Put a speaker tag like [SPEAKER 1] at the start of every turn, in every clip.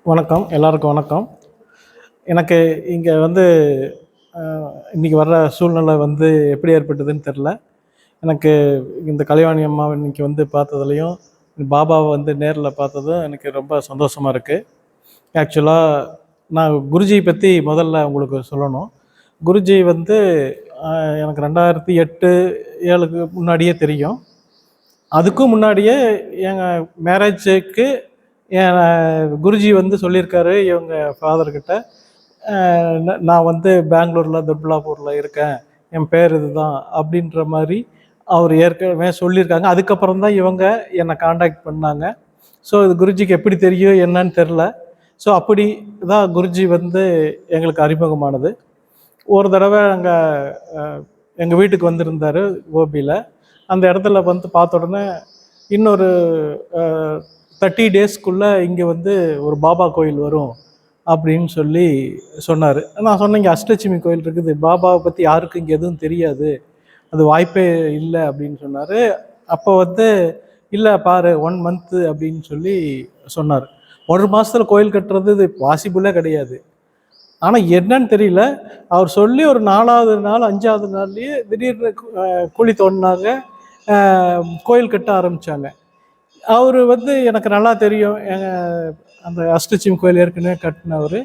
[SPEAKER 1] வணக்கம், எல்லாருக்கும் வணக்கம். எனக்கு இங்கே வந்து இன்றைக்கி வர்ற சூழ்நிலை வந்து எப்படி ஏற்பட்டதுன்னு தெரில. எனக்கு இந்த கலைவாணி அம்மாவை இன்றைக்கி வந்து பார்த்ததுலையும், பாபாவை வந்து நேரில் பார்த்ததும் எனக்கு ரொம்ப சந்தோஷமாக இருக்குது. ஆக்சுவலாக நான் குருஜி பற்றி முதல்ல உங்களுக்கு சொல்லணும். குருஜி வந்து எனக்கு 2008, 2007க்கு முன்னாடியே தெரியும். அதுக்கும் முன்னாடியே எங்கள் மேரேஜுக்கு என் குருஜி வந்து சொல்லியிருக்காரு இவங்க ஃபாதர்கிட்ட, நான் வந்து பெங்களூரில் துர்பலாப்பூரில் இருக்கேன், என் பேர் இதுதான் அப்படின்ற மாதிரி அவர் ஏற்கனவே சொல்லியிருக்காங்க. அதுக்கப்புறம் தான் இவங்க என்னை காண்டாக்ட் பண்ணாங்க. ஸோ இது குருஜிக்கு எப்படி தெரியும் என்னன்னு தெரில. ஸோ அப்படி தான் குருஜி வந்து எங்களுக்கு அறிமுகமானது. ஒரு தடவை எங்கள் வீட்டுக்கு வந்திருந்தார் கோபியில். அந்த இடத்துல வந்து பார்த்த உடனே இன்னொரு 30 டேஸ்க்குள்ளே இங்கே வந்து ஒரு பாபா கோயில் வரும் அப்படின்னு சொல்லி சொன்னார். நான் சொன்னேன், இங்கே அஷ்டலட்சுமி கோயில் இருக்குது, பாபாவை பற்றி யாருக்கும் இங்கே எதுவும் தெரியாது, அது வாய்ப்பே இல்லை அப்படின்னு சொன்னார். அப்போ வந்து இல்லை பாரு 1 மந்த்து அப்படின்னு சொல்லி சொன்னார். 1 மாதத்தில் கோயில் கட்டுறது இது பாசிபிளே கிடையாது. ஆனால் என்னன்னு தெரியல, அவர் சொல்லி ஒரு 4வது நாள் 5வது நாள்லேயே திடீர்னு குழி தோண்டினாங்க, கோயில் கட்ட ஆரம்பித்தாங்க. அவர் வந்து எனக்கு நல்லா தெரியும், அந்த அஷ்டலட்சுமி கோயில் ஏற்கனவே கட்டினவர்.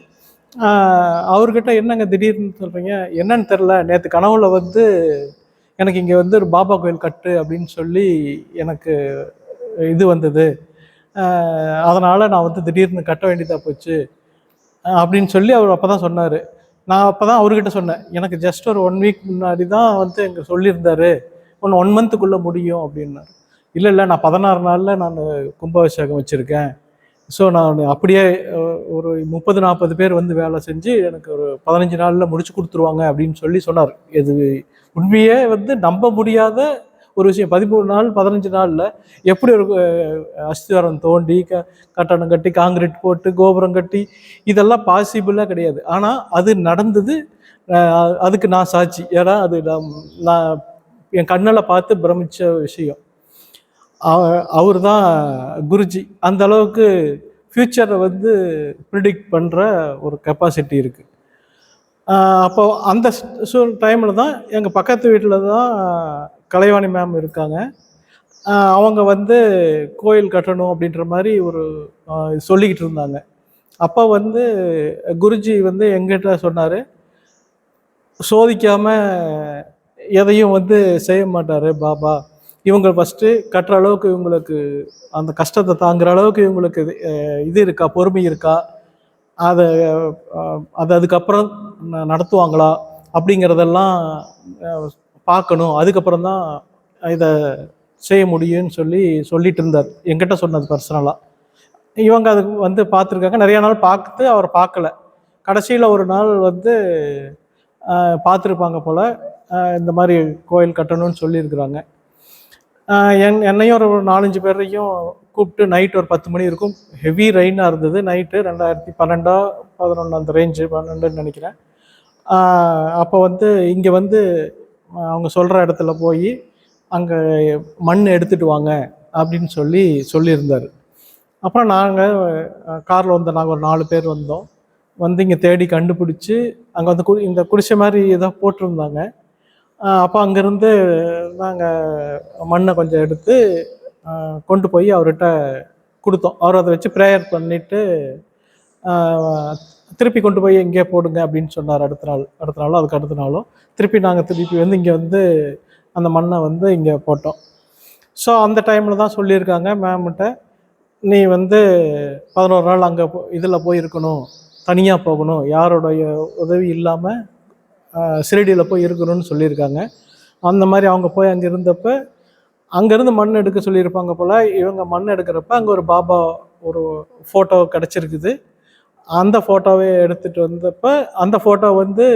[SPEAKER 1] அவர்கிட்ட என்னங்க திடீர்னு சொல்கிறீங்க, என்னன்னு தெரில, நேற்று கனவுல வந்து எனக்கு இங்கே வந்து ஒரு பாபா கோயில் கட்டு அப்படின்னு சொல்லி எனக்கு இது வந்தது, அதனால் நான் வந்து திடீர்னு கட்ட வேண்டியதாக போச்சு அப்படின்னு சொல்லி அவர் அப்போ தான் சொன்னார். நான் அப்போ தான் அவர்கிட்ட சொன்னேன், எனக்கு ஜஸ்ட் ஒரு 1 வீக் முன்னாடி தான் வந்து எங்கே சொல்லியிருந்தார், ஒன்று 1 மந்த்துக்குள்ளே முடியும் அப்படின்னாரு. இல்லை நான் 16 நாளில் நான் கும்பாபிஷேகம் வச்சுருக்கேன். ஸோ நான் அப்படியே ஒரு 30-40 பேர் வந்து வேலை செஞ்சு எனக்கு ஒரு 15 நாளில் முடிச்சு கொடுத்துருவாங்க அப்படின்னு சொல்லி சொன்னார். இது உண்மையே வந்து நம்ப முடியாத ஒரு விஷயம். 13 நாள் 15 நாளில் எப்படி ஒரு அஸ்திவாரம் தோண்டி கட்டணம் கட்டி காங்கிரீட் போட்டு கோபுரம் கட்டி இதெல்லாம் பாசிபிளாக கிடையாது. ஆனால் அது நடந்தது. அதுக்கு நான் சாட்சி. ஏன்னா அது நான் என் கண்ணால் பார்த்து பிரமிச்ச விஷயம். அவர் தான் குருஜி. அந்த அளவுக்கு ஃப்யூச்சரை வந்து ப்ரிடிக்ட் பண்ணுற ஒரு கெப்பாசிட்டி இருக்குது. அப்போ அந்த டைமில் தான் எங்கள் பக்கத்து வீட்டில் தான் கலைவாணி மேம் இருக்காங்க. அவங்க வந்து கோயில் கட்டணும் அப்படின்ற மாதிரி ஒரு சொல்லிக்கிட்டு இருந்தாங்க. அப்போ வந்து குருஜி வந்து எங்கிட்ட சொன்னார், சோதிக்காமல் எதையும் வந்து செய்ய மாட்டார் பாபா, இவங்க ஃபஸ்ட்டு கட்டுற அளவுக்கு இவங்களுக்கு அந்த கஷ்டத்தை தாங்குற அளவுக்கு இவங்களுக்கு இது இருக்கா, பொறுமை இருக்கா, அதை அதுக்கப்புறம் நடத்துவாங்களா அப்படிங்கிறதெல்லாம் பார்க்கணும், அதுக்கப்புறம் தான் இதை செய்ய முடியும்னு சொல்லிட்டு இருந்தார் என்கிட்ட சொன்னது பர்சனலாக. இவங்க அதுக்கு வந்து பார்த்துருக்காங்க, நிறைய நாள் பார்த்து அவர் பார்க்கல. கடைசியில் ஒரு நாள் வந்து பார்த்துருப்பாங்க போல், இந்த மாதிரி கோயில் கட்டணும்னு சொல்லியிருக்கிறாங்க. என்னையும் ஒரு 4-5 பேரையும் கூப்பிட்டு நைட் ஒரு 10 மணி இருக்கும், ஹெவி ரெயினாக இருந்தது நைட்டு. 2012, 11 அந்த ரேஞ்சு, 12ன்னு நினைக்கிறேன். அப்போ வந்து இங்கே வந்து அவங்க சொல்கிற இடத்துல போய் அங்கே மண் எடுத்துகிட்டு வாங்க அப்படின்னு சொல்லியிருந்தார். அப்புறம் நாங்கள் காரில் நாங்கள் ஒரு 4 பேர் வந்தோம். வந்து இங்கே தேடி கண்டுபிடிச்சி அங்கே வந்து இந்த குடிசை மாதிரி ஏதோ போட்டிருந்தாங்க. அப்போ அங்கேருந்து நாங்கள் மண்ணை கொஞ்சம் எடுத்து கொண்டு போய் அவர்கிட்ட கொடுத்தோம். அவர் அதை வச்சு ப்ரேயர் பண்ணிவிட்டு திருப்பி கொண்டு போய் எங்கேயே போடுங்க அப்படின்னு சொன்னார். அடுத்த நாளும் அதுக்கு அடுத்த நாளும் திருப்பி வந்து இங்கே வந்து அந்த மண்ணை வந்து இங்கே போட்டோம். ஸோ அந்த டைமில் தான் சொல்லியிருக்காங்க மேம்கிட்ட, நீ வந்து 11 நாள் அங்கே இதில் போயிருக்கணும், தனியாக போகணும், யாரோடைய உதவி இல்லாமல் சிரடியில் போய் இருக்கணும்னு சொல்லியிருக்காங்க. அந்த மாதிரி அவங்க போய் அங்கே இருந்தப்போ அங்கேருந்து மண் எடுக்க சொல்லியிருப்பாங்க போல். இவங்க மண் எடுக்கிறப்ப அங்கே ஒரு பாபா ஒரு ஃபோட்டோ கிடச்சிருக்குது. அந்த ஃபோட்டோவை எடுத்துகிட்டு வந்தப்போ அந்த ஃபோட்டோ வந்து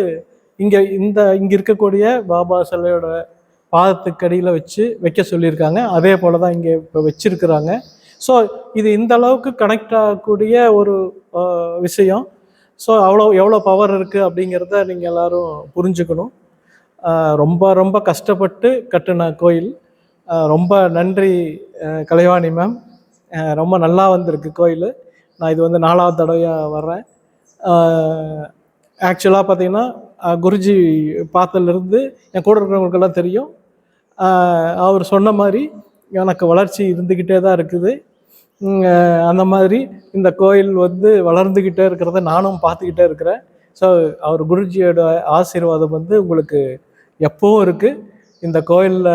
[SPEAKER 1] இங்கே இருக்கக்கூடிய பாபா சிலையோட பாதத்துக்கடியில் வைக்க சொல்லியிருக்காங்க. அதே போல் தான் இங்கே இப்போ வச்சிருக்கிறாங்க. ஸோ இது இந்த அளவுக்கு கனெக்ட் ஆகக்கூடிய ஒரு விஷயம். ஸோ எவ்வளோ பவர் இருக்குது அப்படிங்கிறத நீங்கள் எல்லோரும் புரிஞ்சுக்கணும். ரொம்ப ரொம்ப கஷ்டப்பட்டு கட்டின கோயில். ரொம்ப நன்றி கலைவாணி மேம், ரொம்ப நல்லா வந்திருக்கு கோயில். நான் இது வந்து 4வது தடவையாக வர்றேன். ஆக்சுவலாக பார்த்தீங்கன்னா குருஜி பார்த்ததுலேருந்து என் கூட இருக்கிறவங்களுக்கெல்லாம் தெரியும். அவர் சொன்ன மாதிரி எனக்கு வளர்ச்சி இருந்துக்கிட்டே தான் இருக்குது. அந்த மாதிரி இந்த கோயில் வந்து வளர்ந்துக்கிட்டே இருக்கிறத நானும் பார்த்துக்கிட்டே இருக்கிறேன். ஸோ அவர் குருஜியோட ஆசீர்வாதம் வந்து உங்களுக்கு எப்பவும் இருக்குது. இந்த கோயிலில்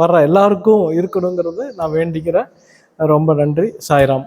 [SPEAKER 1] வர்ற எல்லாருக்கும் இருக்கணுங்கிறது நான் வேண்டிக்கிறேன். ரொம்ப நன்றி. சாய்ராம்.